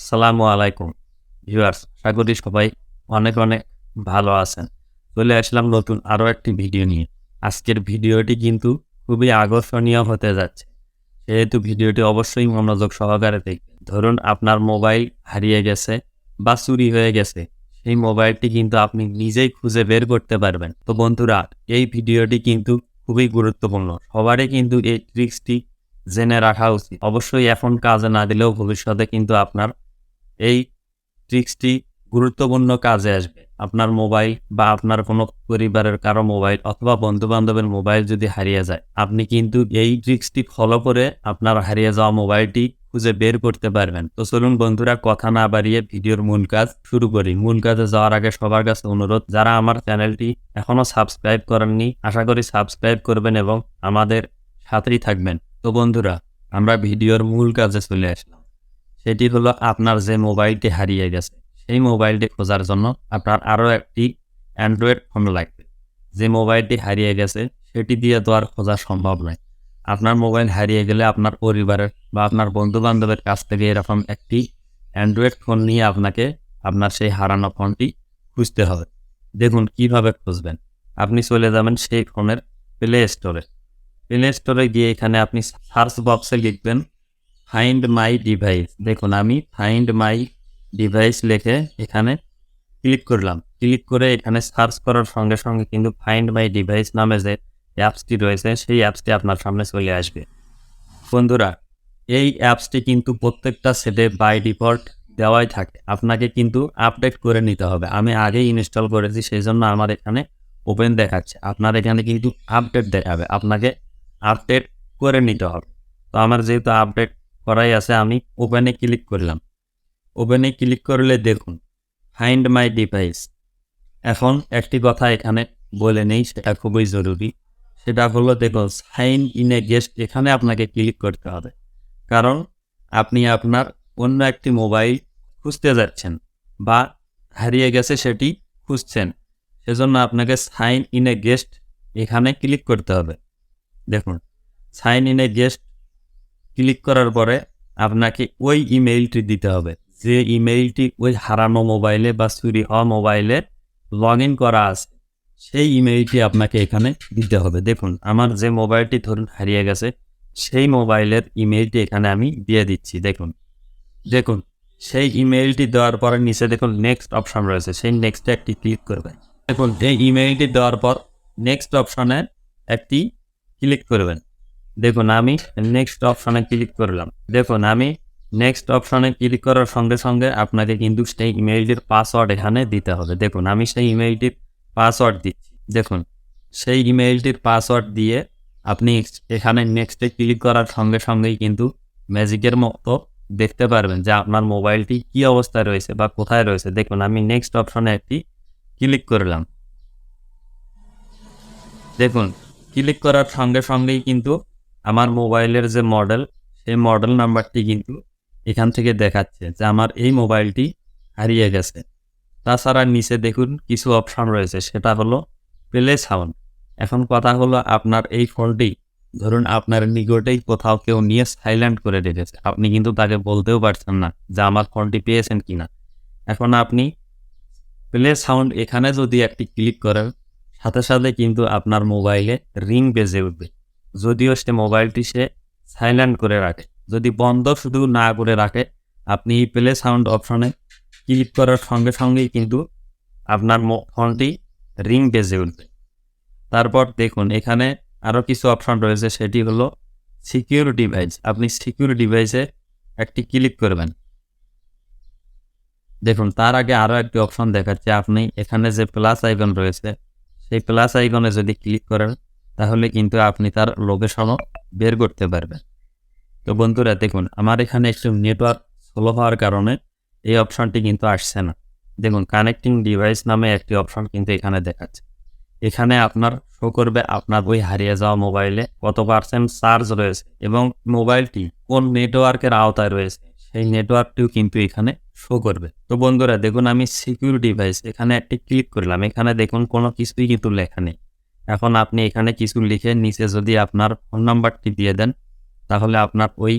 আসসালামু আলাইকুম ভিউয়ার্স, আশা করি সবাই অনেক অনেক ভালো আছেন। চলে আসলাম নতুন আরো একটি ভিডিও নিয়ে। আজকের ভিডিওটি কিন্তু খুবই আকর্ষণীয় হতে যাচ্ছে, সেহেতু ভিডিওটি অবশ্যই মনোযোগ সহকারে দেখবেন। ধরুন আপনার মোবাইল হারিয়ে গেছে বা চুরি হয়ে গেছে, সেই মোবাইলটি কিন্তু আপনি নিজেই খুঁজে বের করতে পারবেন। তো বন্ধুরা, এই ভিডিওটি কিন্তু খুবই গুরুত্বপূর্ণ। সবারই কিন্তু এই ট্রিক্সটি জেনে রাখা উচিত। অবশ্যই এখন কাজে না দিলেও ভবিষ্যতে কিন্তু আপনার এই ট্রিক্সটি গুরুত্বপূর্ণ কাজে আসবে। আপনার মোবাইল বা আপনার কোনো পরিবারের কারো মোবাইল অথবা বন্ধু-বান্ধবের মোবাইল যদি হারিয়ে যায়, আপনি কিন্তু এই ট্রিক্সটি ফলো করে আপনার হারিয়ে যাওয়া মোবাইলটি খুঁজে বের করতে পারবেন। তো চলুন বন্ধুরা, কথা না বাড়িয়ে ভিডিওর মূল কাজ শুরু করি। মূল কাজে যাওয়ার আগে সবার কাছে অনুরোধ, যারা আমার চ্যানেলটি এখনো সাবস্ক্রাইব করেননি, আশা করি সাবস্ক্রাইব করবেন এবং আমাদের সাথেই থাকবেন। তো বন্ধুরা, আমরা ভিডিওর মূল কাজে চলে আসলাম। সেটি হলো, আপনার যে মোবাইলটি হারিয়ে গেছে, সেই মোবাইলটি খোঁজার জন্য আপনার আরও একটি অ্যান্ড্রয়েড ফোন লাগবে। যে মোবাইলটি হারিয়ে গেছে সেটি দিয়ে তো আর খোঁজা সম্ভব নয়। আপনার মোবাইল হারিয়ে গেলে আপনার পরিবারের বা আপনার বন্ধু-বান্ধবের কাছ থেকে এরকম একটি অ্যান্ড্রয়েড ফোন নিয়ে আপনাকে আপনার সেই হারানো ফোনটি খুঁজতে হবে। দেখুন কিভাবে খুঁজবেন। আপনি চলে যাবেন সেই ফোনের প্লে স্টোরে। প্লে স্টোরে গিয়ে এখানে আপনি সার্চ বক্সে লিখবেন ফাইন্ড মাই ডিভাইস। দেখুন আমি ফাইন্ড মাই ডিভাইস লিখে এখানে ক্লিক করলাম। ক্লিক করে এখানে সার্চ করার সঙ্গে সঙ্গে কিন্তু ফাইন্ড মাই ডিভাইস নামে যে অ্যাপসটি রয়েছে সেই অ্যাপসটি আপনার সামনে চলে আসবে। বন্ধুরা, এই অ্যাপসটি কিন্তু প্রত্যেকটা সেটে বাই ডিফল্ট দেওয়াই থাকে। আপনাকে কিন্তু আপডেট করে নিতে হবে। আমি আগেই ইনস্টল করেছি, সেই জন্য আমার এখানে ওপেন দেখাচ্ছে। আপনার এখানে কিন্তু আপডেট দেখাবে, আপনাকে আপডেট করে নিতে হবে। তো আমার যেহেতু আপডেট করাই আছে, আমি ওপেনে ক্লিক করলাম। ওপেনে ক্লিক করলে দেখুন ফাইন্ড মাই ডিভাইস। এখন একটি কথা এখানে বলে নেই, সেটা খুবই জরুরি। সেটা হলো, দেখুন সাইন ইন এ গেস্ট, এখানে আপনাকে ক্লিক করতে হবে। কারণ আপনি আপনার অন্য একটি মোবাইল খুঁজতে যাচ্ছেন বা হারিয়ে গেছে সেটি খুঁজছেন, সেজন্য আপনাকে সাইন ইন এ গেস্ট এখানে ক্লিক করতে হবে। দেখুন sign in a guest click করার পরে আপনাকে ওই ইমেইলটি দিতে হবে, যে ইমেইলটি ওই হারানো মোবাইলে বা চুরি হওয়া মোবাইলে লগ ইন করা আছে, সেই ইমেইলটি আপনাকে এখানে দিতে হবে। দেখুন আমার যে মোবাইলটি ধরুন হারিয়ে গেছে, সেই মোবাইলের ইমেইলটি এখানে আমি দিয়ে দিচ্ছি। দেখুন দেখুন সেই ইমেইলটি দেওয়ার পরে নিচে দেখুন নেক্সট অপশন রয়েছে, সেই নেক্সটে একটি ক্লিক করবেন। দেখুন এই ইমেইলটি দেওয়ার পর নেক্সট অপশনে একটি ক্লিক করবেন। দেখুন আমি নেক্সট অপশনে ক্লিক করলাম। দেখুন আমি নেক্সট অপশনে ক্লিক করার সঙ্গে সঙ্গে আপনাকে কিন্তু সেই ইমেইলটির পাসওয়ার্ড এখানে দিতে হবে। দেখুন আমি সেই ইমেইলটির পাসওয়ার্ড দিচ্ছি। দেখুন সেই ইমেইলটির পাসওয়ার্ড দিয়ে আপনি এখানে নেক্সটে ক্লিক করার সঙ্গে সঙ্গেই কিন্তু ম্যাজিকের মতো দেখতে পারবেন যে আপনার মোবাইলটি কী অবস্থায় রয়েছে বা কোথায় রয়েছে। দেখুন আমি নেক্সট অপশনে একটি ক্লিক করলাম। দেখুন ক্লিক করার সঙ্গে সঙ্গেই কিন্তু আমার মোবাইলের যে মডেল, সেই মডেল নাম্বারটি কিন্তু এখান থেকে দেখাচ্ছে যে আমার এই মোবাইলটি হারিয়ে গেছে। তাছাড়া নিচে দেখুন কিছু অপশন রয়েছে, সেটা হলো প্লে সাউন্ড। এখন কথা হলো, আপনার এই ফোনটি ধরুন আপনার নিকটেই কোথাও কেউ নিয়ে সাইলেন্ট করে রেখেছে, আপনি কিন্তু তাকে বলতেও পারছেন না যে আমার ফোনটি পেয়েছেন কিনা। এখন আপনি প্লে সাউন্ড এখানে যদি একটি ক্লিক করেন, সাথে সাথে কিন্তু আপনার মোবাইলে রিং বেজে উঠবে। যদিও সে মোবাইলটি সে সাইলেন্ট করে রাখে, যদি বন্ধ শুধু না করে রাখে, আপনি এই প্লে সাউন্ড অপশনে ক্লিক করার সঙ্গে সঙ্গেই কিন্তু আপনার ফোনটি রিং বেজে উঠবে। তারপর দেখুন এখানে আরও কিছু অপশন রয়েছে, সেটি হলো সিকিউর ডিভাইস। আপনি সিকিউর ডিভাইসে একটি ক্লিক করবেন। দেখুন তার আগে আরও একটি অপশন দেখাচ্ছে, আপনি এখানে যে প্লাস আইকন রয়েছে, সেই প্লাস আইকনে যদি ক্লিক করেন, তাহলে কিন্তু আপনি তার লোকেশনও বের করতে পারবেন। তো বন্ধুরা দেখুন আমার এখানে একটু নেটওয়ার্ক স্লো হওয়ার কারণে এই অপশনটি কিন্তু আসছে না। দেখুন কানেক্টিং ডিভাইস নামে একটি অপশন কিন্তু এখানে দেখাচ্ছে। এখানে আপনার শো করবে আপনার ওই হারিয়ে যাওয়া মোবাইলে কত পার্সেন্ট চার্জ রয়েছে এবং মোবাইলটি কোন নেটওয়ার্কের আওতায় রয়েছে, সেই নেটওয়ার্কটিও কিন্তু এখানে শো করবে। তো বন্ধুরা দেখুন আমি সিকিউর ডিভাইস এখানে একটি ক্লিক করলাম। এখানে দেখুন কোনো কিছুই কিন্তু লেখা নেই। এখন আপনি এখানে কিছু লিখে নিচে যদি আপনার ফোন নাম্বারটি দিয়ে দেন, তাহলে আপনার ওই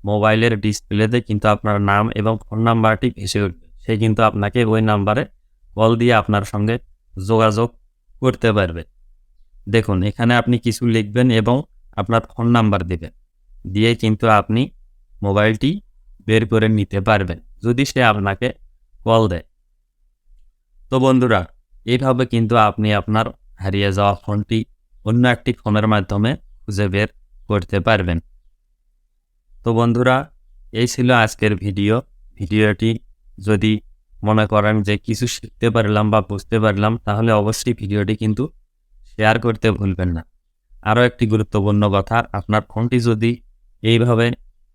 মোবাইলের ডিসপ্লেতে কিন্তু আপনার নাম এবং ফোন নাম্বারটি ভেসে উঠবে। সে কিন্তু আপনাকে ওই নাম্বারে কল দিয়ে আপনার সঙ্গে যোগাযোগ করতে পারবে। দেখুন এখানে আপনি কিছু লিখবেন এবং আপনার ফোন নাম্বার দিবেন। দিয়ে কিন্তু আপনি মোবাইলটি বের করে নিতে পারবেন যদি সে আপনাকে কল দেয়। তো বন্ধুরা, এইভাবে কিন্তু আপনি আপনার হারিয়ে যাওয়া ফোনটি অন্য একটি ফোনের মাধ্যমে খুঁজে বের করতে পারবেন। তো বন্ধুরা, এই ছিল আজকের ভিডিওটি যদি মনে করেন যে কিছু শিখতে পারলাম বা বুঝতে পারলাম, তাহলে অবশ্যই ভিডিওটি কিন্তু শেয়ার করতে ভুলবেন না। আরও একটি গুরুত্বপূর্ণ কথা, আপনার ফোনটি যদি এইভাবে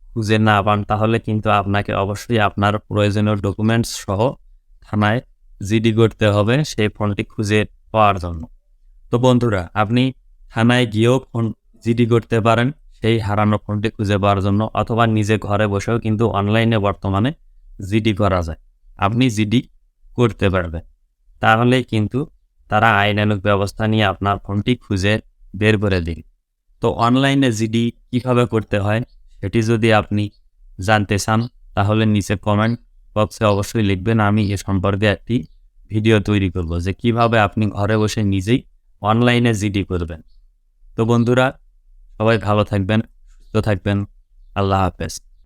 খুঁজে না পান, তাহলে কিন্তু আপনাকে অবশ্যই আপনার প্রয়োজনীয় ডকুমেন্টস সহ থানায় জিডি করতে হবে সেই ফোনটি খুঁজে পাওয়ার জন্য। তো বন্ধুরা, আপনি থানায় গিয়েও ফোন জিডি করতে পারেন সেই হারানো ফোনটি খুঁজে পাওয়ার জন্য, অথবা নিজে ঘরে বসেও কিন্তু অনলাইনে বর্তমানে জিডি করা যায়। আপনি জিডি করতে পারবেন। তাহলেই কিন্তু তারা আইনানুগ ব্যবস্থা নিয়ে আপনার ফোনটি খুঁজে বের করে দিবে। তো অনলাইনে জিডি কিভাবে করতে হয় সেটি যদি আপনি জানতে চান, তাহলে নিচে কমেন্ট বক্সে অবশ্যই লিখবেন। আমি এ সম্পর্কে একটি ভিডিও তৈরি করব যে কিভাবে আপনি ঘরে বসে নিজেই অনলাইনে জিডি করবেন। তো বন্ধুরা, সবাই ভালো থাকবেন, সুস্থ থাকবেন। আল্লাহ হাফেজ।